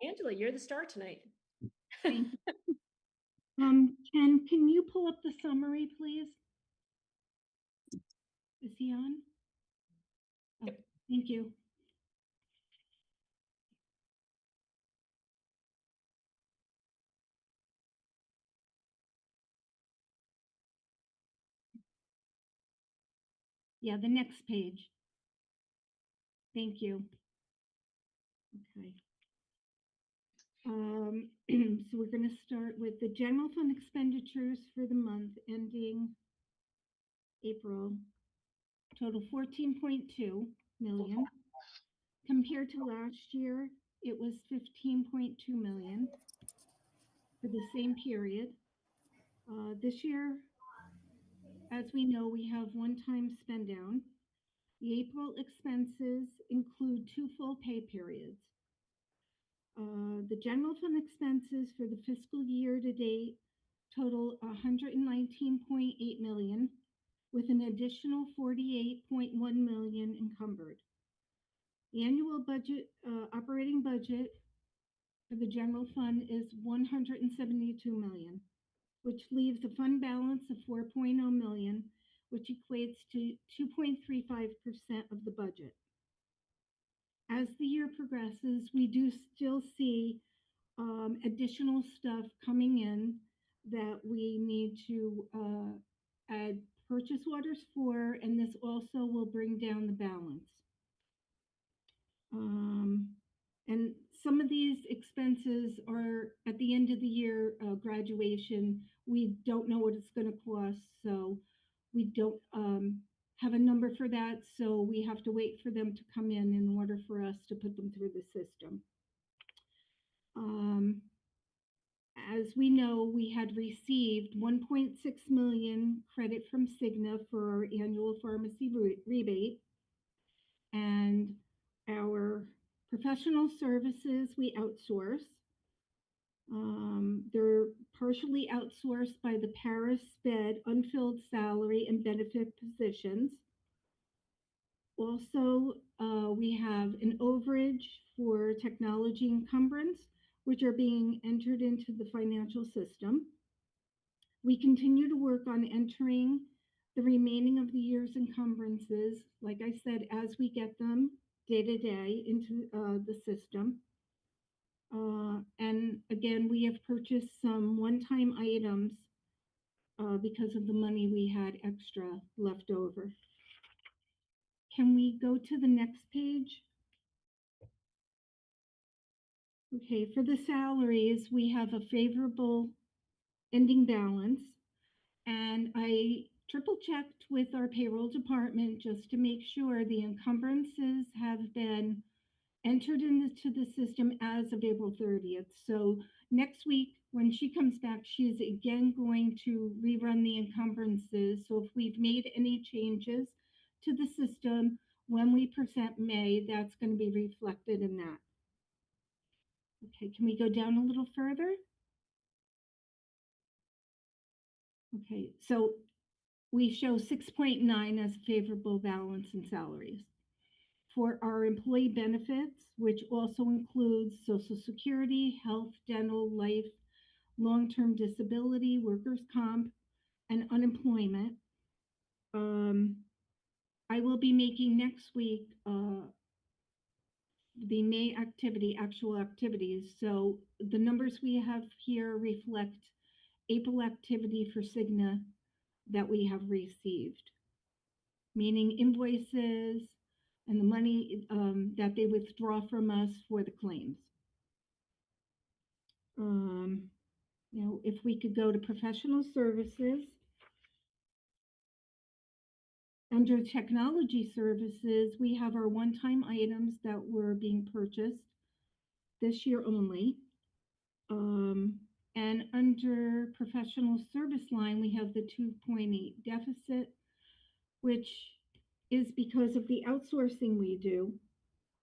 Angela, you're the star tonight. Thank you. Can you pull up the summary, please? Is he on? Oh, Yep. thank you. Yeah, the next page. Thank you. Okay. So we're going to start with the general fund expenditures for the month ending April. Total 14.2 million. Compared to last year, it was 15.2 million for the same period. This year, as we know, we have one-time spend down. The April expenses include 2 full pay periods. The general fund expenses for the fiscal year to date total 119.8 million, with an additional 48.1 million encumbered. The annual budget, operating budget for the general fund is 172 million, which leaves a fund balance of 4.0 million, which equates to 2.35% of the budget. As the year progresses, we do still see additional stuff coming in that we need to add purchase orders for, and this also will bring down the balance. And some of these expenses are at the end of the year, graduation. We don't know what it's going to cost, so we don't have a number for that. So we have to wait for them to come in order for us to put them through the system. As we know, we had received 1.6 million credit from Cigna for our annual pharmacy rebate, and our professional services we outsource. They're partially outsourced by the Paris Sped unfilled salary and benefit positions. Also, we have an overage for technology encumbrance, which are being entered into the financial system. We continue to work on entering the remaining of the year's encumbrances, like I said, as we get them day to day into the system. And again, we have purchased some one-time items because of the money we had extra left over. Can we go to the next page? Okay, for the salaries, we have a favorable ending balance. And I triple checked with our payroll department just to make sure the encumbrances have been entered into the system as of April 30th. So next week, when she comes back, she's again going to rerun the encumbrances. So if we've made any changes to the system when we present May, that's going to be reflected in that. Okay, can we go down a little further? Okay, so we show 6.9 as a favorable balance in salaries. For our employee benefits, which also includes Social Security, health, dental, life, long-term disability, workers' comp, and unemployment, I will be making next week the May actual activities. So the numbers we have here reflect April activity for Cigna that we have received, meaning invoices and the money that they withdraw from us for the claims. If we could go to professional services. Under technology services, we have our one-time items that were being purchased this year only. And under professional service line, we have the 2.8 deficit, which is because of the outsourcing we do.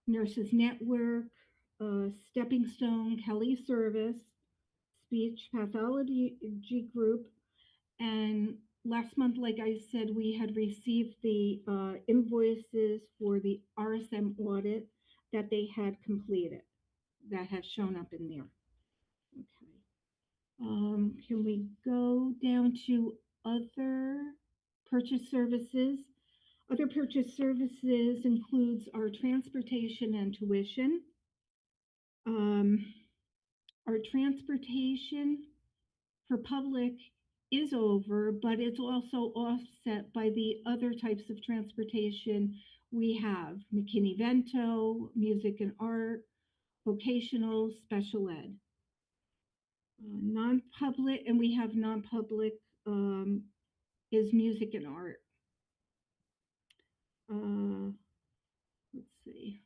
Nurses Network, Stepping Stone, Kelly Service, Speech Pathology Group, and last month, like I said, we had received the invoices for the RSM audit that they had completed. that has shown up in there. Okay. Can we go down to other purchase services? Other purchase services includes our transportation and tuition. Um, our transportation for public is over, but it's also offset by the other types of transportation we have: McKinney-Vento, music and art, vocational, special ed. Non-public, and we have non-public um, is music and art. Uh, let's see.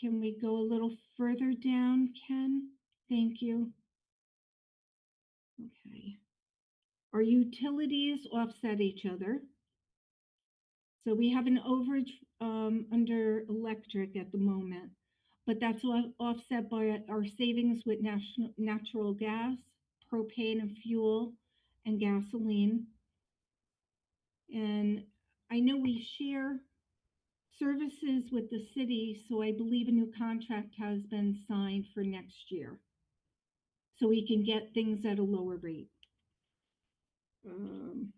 Can we go a little further down, Ken? Thank you. Okay. Our utilities offset each other. So we have an overage under electric at the moment, but that's offset by our savings with natural gas, propane and fuel, and gasoline. And I know we share services with the city, so I believe a new contract has been signed for next year. So we can get things at a lower rate. Um,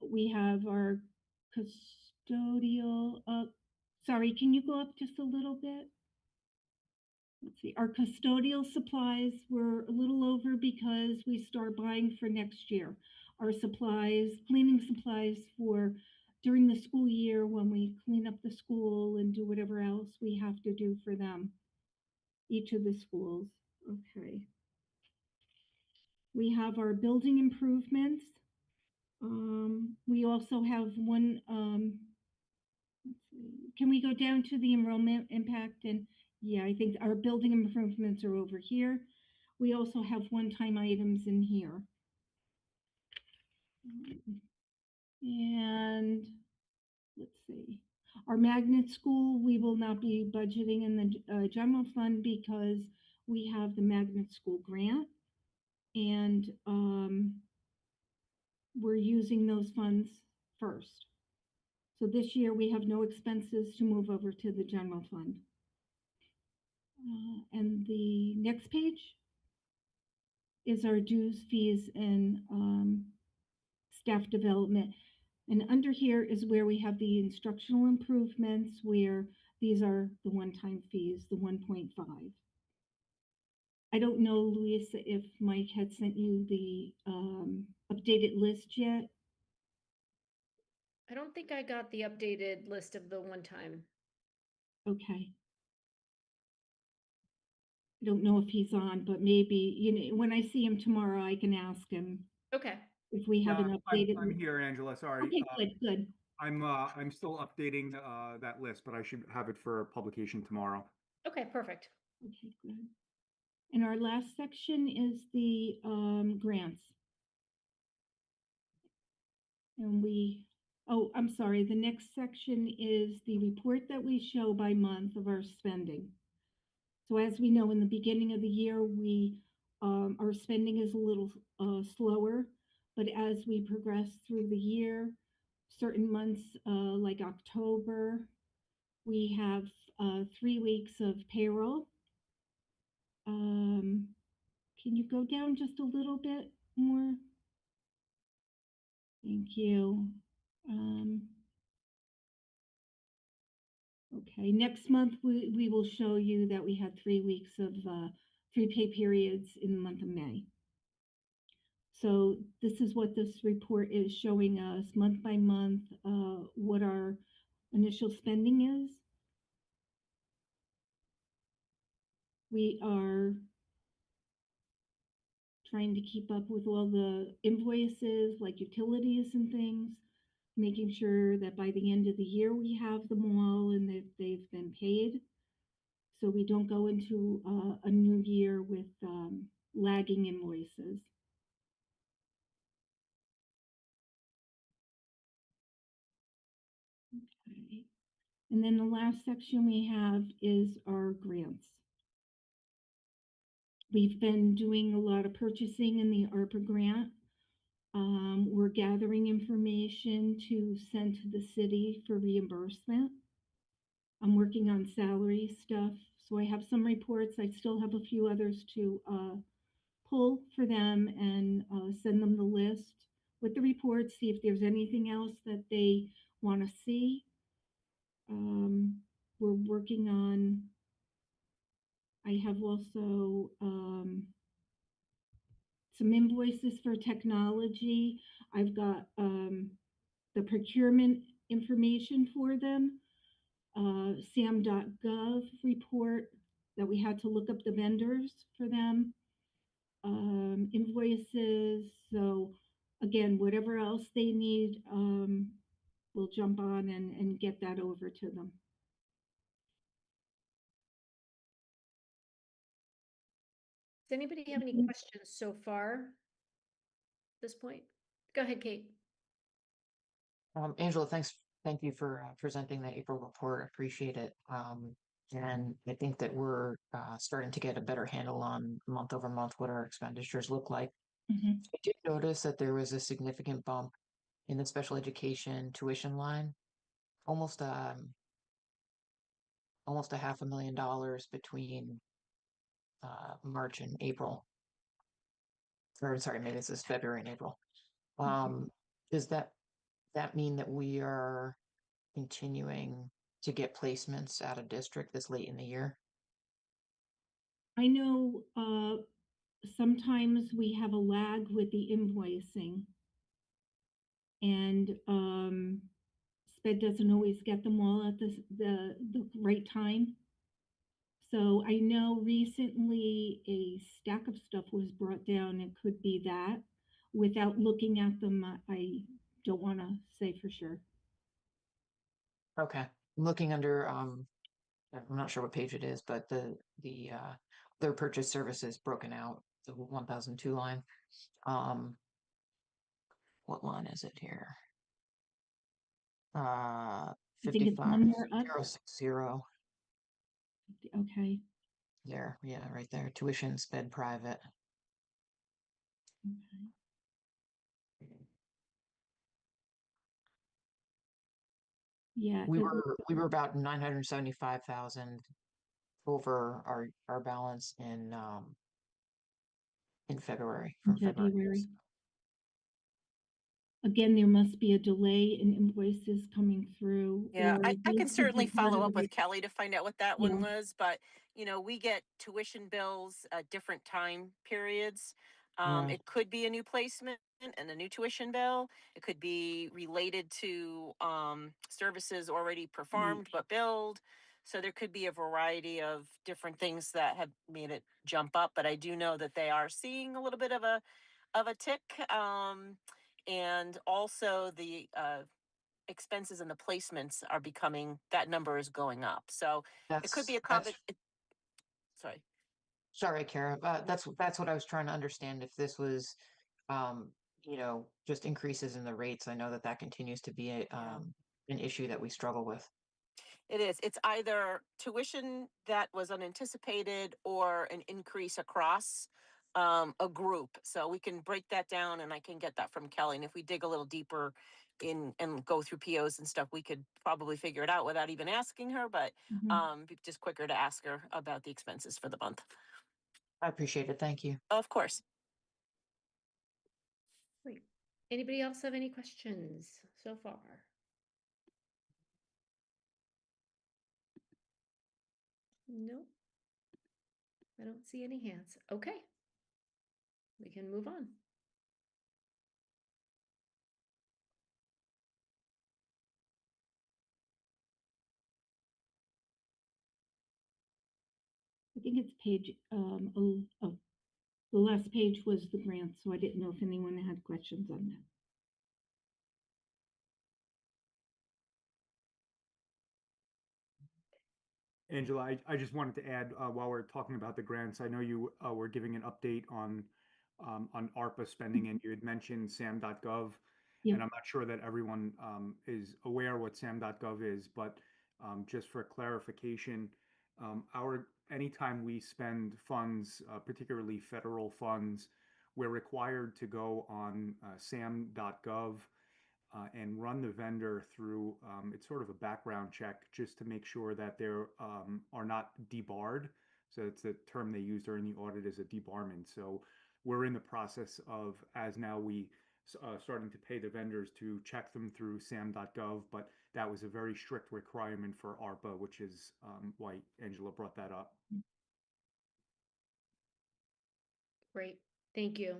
we have our custodial, sorry, can you go up just a little bit? Let's see, our custodial supplies were a little over because we start buying for next year. Our supplies, cleaning supplies for during the school year when we clean up the school and do whatever else we have to do for them, each of the schools. Okay. We have our building improvements. We also have one, let's see, can we go down to the enrollment impact? And yeah, I think our building improvements are over here. We also have one-time items in here. And let's see, our magnet school, we will not be budgeting in the general fund because we have the magnet school grant, and we're using those funds first. So this year we have no expenses to move over to the general fund. And the next page is our dues, fees, and staff development. And under here is where we have the instructional improvements, where these are the one-time fees, the 1.5. I don't know, Luis, if Mike had sent you the updated list yet. I don't think I got the updated list of the one time. Okay. I don't know if he's on, but maybe, you know, when I see him tomorrow, I can ask him Okay. if we have an updated. I'm here, Angela, sorry. Okay, good. I'm still updating that list, but I should have it for publication tomorrow. Okay, perfect. Okay, good. And our last section is the grants. And oh, I'm sorry, the next section is the report that we show by month of our spending. So as we know, in the beginning of the year, our spending is a little slower, but as we progress through the year, certain months like October, we have 3 weeks of payroll. Can you go down just a little bit more? Thank you. Okay, next month we will show you that we had 3 weeks of 3 pay periods in the month of May. So this is what this report is showing us month by month, what our initial spending is. We are trying to keep up with all the invoices like utilities and things, making sure that by the end of the year we have them all and that they've been paid. So we don't go into a new year with lagging invoices. Okay. And then the last section we have is our grants. We've been doing a lot of purchasing in the ARPA grant. We're gathering information to send to the city for reimbursement. I'm working on salary stuff, so I have some reports. I still have a few others to pull for them and send them the list with the reports, see if there's anything else that they want to see. We're working on, I have also some invoices for technology. I've got the procurement information for them, SAM.gov report that we had to look up the vendors for them, invoices. So again, whatever else they need, we'll jump on and get that over to them. Does anybody have any Mhm. questions so far? At this point? Go ahead, Kate. Angela, thank you for presenting the April report. Appreciate it. And I think that we're starting to get a better handle on month over month what our expenditures look like. Mhm. I did notice that there was a significant bump in the special education tuition line, almost almost $500,000 between March and April. Or sorry, maybe this is February and April. Does that mean that we are continuing to get placements out of district this late in the year? I know sometimes we have a lag with the invoicing, and SPED doesn't always get them all at the right time. So I know recently a stack of stuff was brought down. It could be that. Without looking at them, I don't want to say for sure. Okay. I'm looking under I'm not sure what page it is, but the their purchase services broken out, the 1002 line. Um what line is it here? I think it's one more up. 55060 Okay. there. Yeah, right there. Tuition sped private. Okay. Yeah. We were about 975,000 over our balance in February, In from February. February. Again, there must be a delay in invoices coming through. Yeah, or I this can could certainly be part follow of up the with Kelly to find out what that Yeah. one was, but we get tuition bills at different time periods. Yeah. It could be a new placement and a new tuition bill. It could be related to services already performed but billed. So there could be a variety of different things that have made it jump up, but I do know that they are seeing a little bit of a tick. And also the expenses and the placements are becoming, that number is going up. So it could be a That's sorry. sorry, Kara. That's what I was trying to understand. If this was, um, just increases in the rates. I know that continues to be an issue that we struggle with. It is. It's either tuition that was unanticipated or an increase across a group. So we can break that down and I can get that from Kelly. And if we dig a little deeper in and go through POs and stuff, we could probably figure it out without even asking her, but just quicker to ask her about the expenses for the month. I appreciate it. Thank you. Of course. Great. Anybody else have any questions so far? No, I don't see any hands. Okay. We can move on. I think it's page, oh, the last page was the grant, so I didn't know if anyone had questions on that. Angela, I just wanted to add, while we're talking about the grants, I know you were giving an update on ARPA spending, and you had mentioned SAM.gov. Yeah. And I'm not sure that everyone is aware what SAM.gov is, but just for clarification, anytime we spend funds, particularly federal funds, we're required to go on sam.gov and run the vendor through, it's sort of a background check just to make sure that they are not debarred. So it's the term they use during the audit is a debarment. So we're in the process of, as now we starting to pay the vendors to check them through sam.gov, but that was a very strict requirement for ARPA, which is why Angela brought that up. Great, thank you.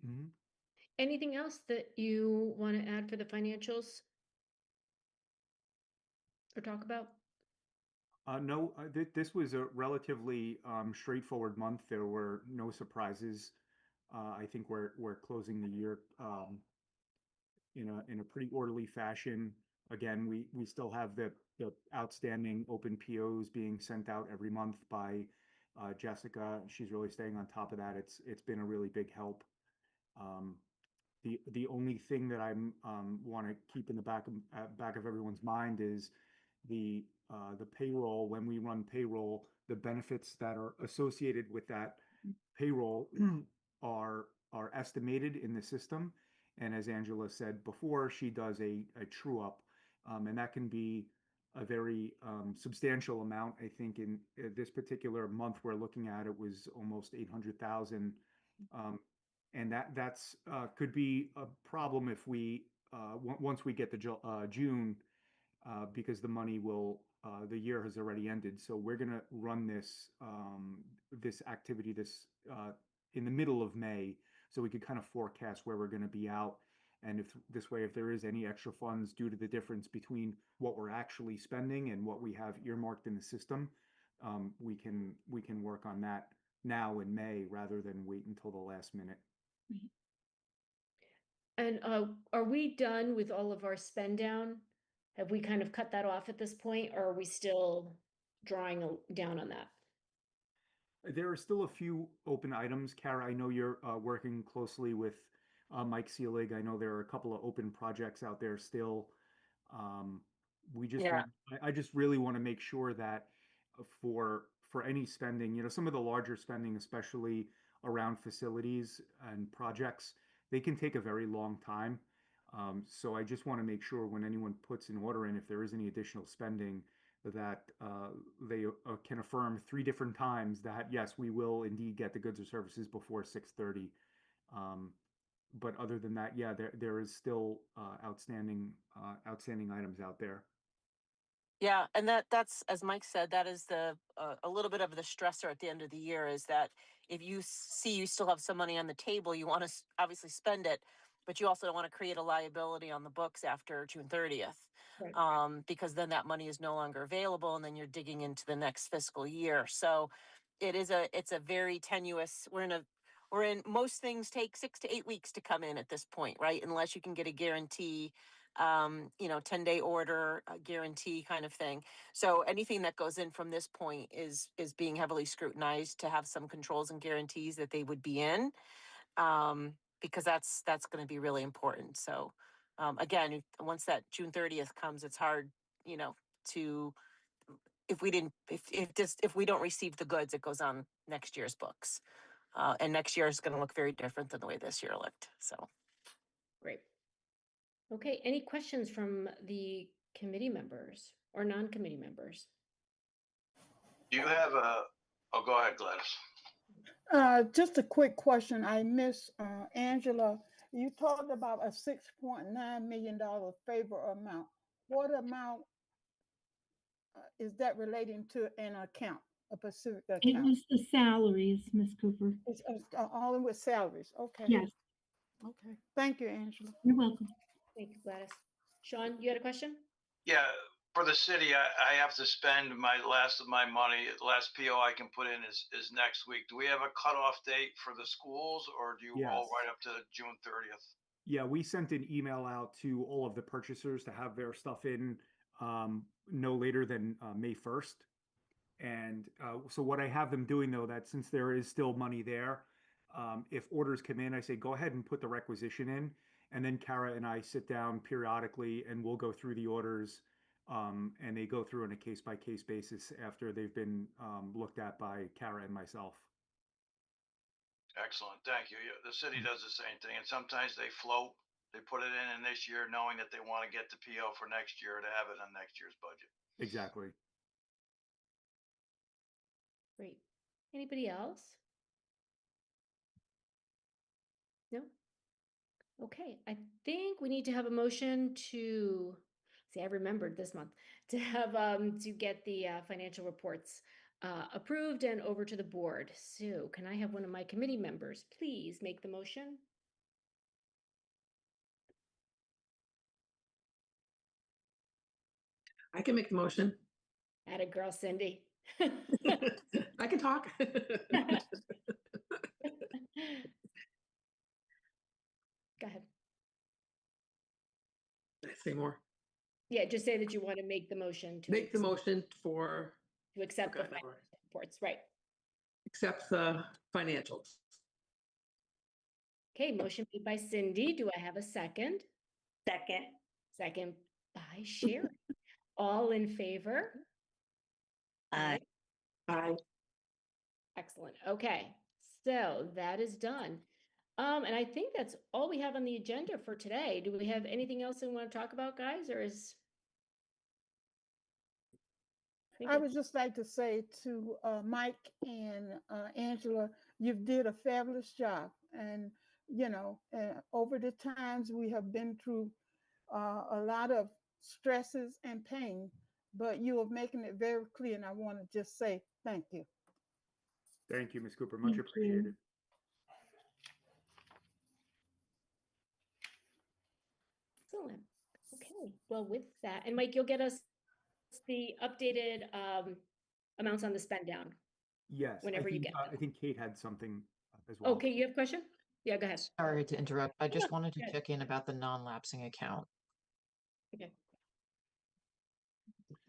Mm-hmm. Anything else that you want to add for the financials? Or talk about? No, this was a relatively straightforward month. There were no surprises. I think we're closing the year in a pretty orderly fashion. Again, we still have the outstanding open POs being sent out every month by Jessica. She's really staying on top of that. It's been a really big help. The only thing that I'm want to keep in the back of everyone's mind is the payroll. When we run payroll, the benefits that are associated with that payroll are estimated in the system. And as Angela said before, she does a true up, and that can be a very substantial amount. I think in this particular month we're looking at, it was almost 800,000. And that's could be a problem if we once we get to June, because the money will the year has already ended. So we're going to run this activity in the middle of May, so we could kind of forecast where we're going to be out. And if this way, if there is any extra funds due to the difference between what we're actually spending and what we have earmarked in the system, we can work on that now in May rather than wait until the last minute. And are we done with all of our spend down? Have we kind of cut that off at this point, or are we still drawing down on that? There are still a few open items. Kara, I know you're working closely with Mike Seelig. I know there are a couple of open projects out there still. We just Yeah. want, I just really want to make sure that for any spending, some of the larger spending, especially around facilities and projects, they can take a very long time. So I just want to make sure when anyone puts an order in, if there is any additional spending, that they can affirm 3 different times that yes, we will indeed get the goods or services before 6:30. But other than that, yeah, there is still outstanding items out there. Yeah, and that's as Mike said, that is the a little bit of the stressor at the end of the year is that if you see you still have some money on the table, you want to obviously spend it, but you also don't want to create a liability on the books after June 30th. Right. Because then that money is no longer available and then you're digging into the next fiscal year. So it's a very tenuous, we're in most things take 6 to 8 weeks to come in at this point, right? Unless you can get a guarantee 10-day order guarantee kind of thing. So anything that goes in from this point is being heavily scrutinized to have some controls and guarantees that they would be in, because that's going to be really important. So again, once that June 30th comes, it's hard, to if we didn't if we don't receive the goods, it goes on next year's books, and next year is going to look very different than the way this year looked. So. Great. Okay, any questions from the committee members or non-committee members? Do you have oh, go ahead, Gladys. Just a quick question. I miss Angela. You talked about a $6.9 million favor amount. What amount is that relating to an account, a specific It account? was the salaries, Ms. Cooper. It's all with salaries. Okay. Yes, Okay. Thank you, Angela. you're welcome. Thank you, Gladys. Sean, you had a question? Yeah, for the city, I have to spend my last of my money. The last PO I can put in is next week. Do we have a cutoff date for the schools, or do you roll Yes. right up to June 30th? Yeah, we sent an email out to all of the purchasers to have their stuff in no later than May 1st. And so what I have them doing though, that since there is still money there, if orders come in, I say, go ahead and put the requisition in. And then Kara and I sit down periodically and we'll go through the orders, and they go through on a case by case basis after they've been looked at by Kara and myself. Excellent, thank you. Yeah, the city does the same thing, and sometimes they float. They put it in this year knowing that they want to get the PO for next year to have it on next year's budget. Exactly. Great. Anybody else? No? Okay, I think we need to have a motion to, see, I remembered this month, to have, to get the financial reports approved and over to the board. So can I have one of my committee members please make the motion? I can make the motion. Atta girl, Cindy. I can talk. Go ahead. Say more. Yeah, just say that you want to make the motion to. Make the motion for To accept the Okay. financial reports, right. accept the financials. Okay, motion made by Cindy. Do I have a second? Second. Second by Sherry. All in favor? Aye. Aye. Excellent. Okay, so that is done. And I think that's all we have on the agenda for today. Do we have anything else we want to talk about, guys, or is? think I it's- would just like to say to Mike and Angela, you did a fabulous job. And, you know, over the times we have been through a lot of stresses and pain, but you are making it very clear. And I want to just say thank you. Thank you, Ms. Cooper. Much Thank appreciated. you. Excellent. Okay, well, with that, and Mike, you'll get us the updated amounts on the spend down. Yes. Whenever you get I think Kate had something as well. Okay, you have a question? Yeah, go ahead. Sorry to interrupt. I just no, wanted to good. check in about the non-lapsing account. Okay.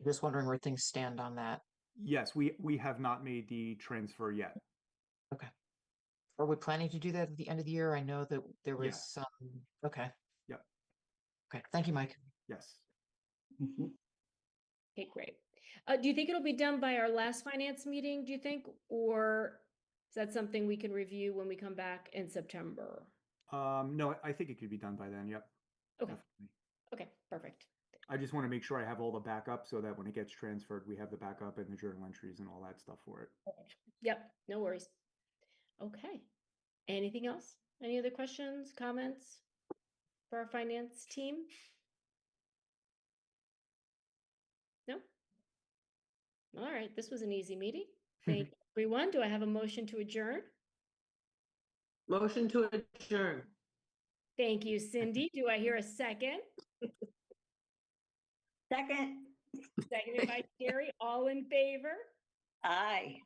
Just wondering where things stand on that. Yes, we have not made the transfer yet. Are we planning to do that at the end of the year? I know that there was Yes. some, okay. Yep. Okay, thank you, Mike. Yes. Okay, great. Do you think it'll be done by our last finance meeting, do you think? Or is that something we can review when we come back in September? No, I think it could be done by then. Yep. Okay, Definitely. okay, perfect. I just want to make sure I have all the backup so that when it gets transferred, we have the backup and the journal entries and all that stuff for it. Perfect. Yep, no worries. Okay. Anything else? Any other questions, comments for our finance team? No? All right, this was an easy meeting. Thank you, everyone. Do I have a motion to adjourn? Motion to adjourn. Thank you, Cindy. Do I hear a second? Second. Seconded by Sherry. All in favor? Aye.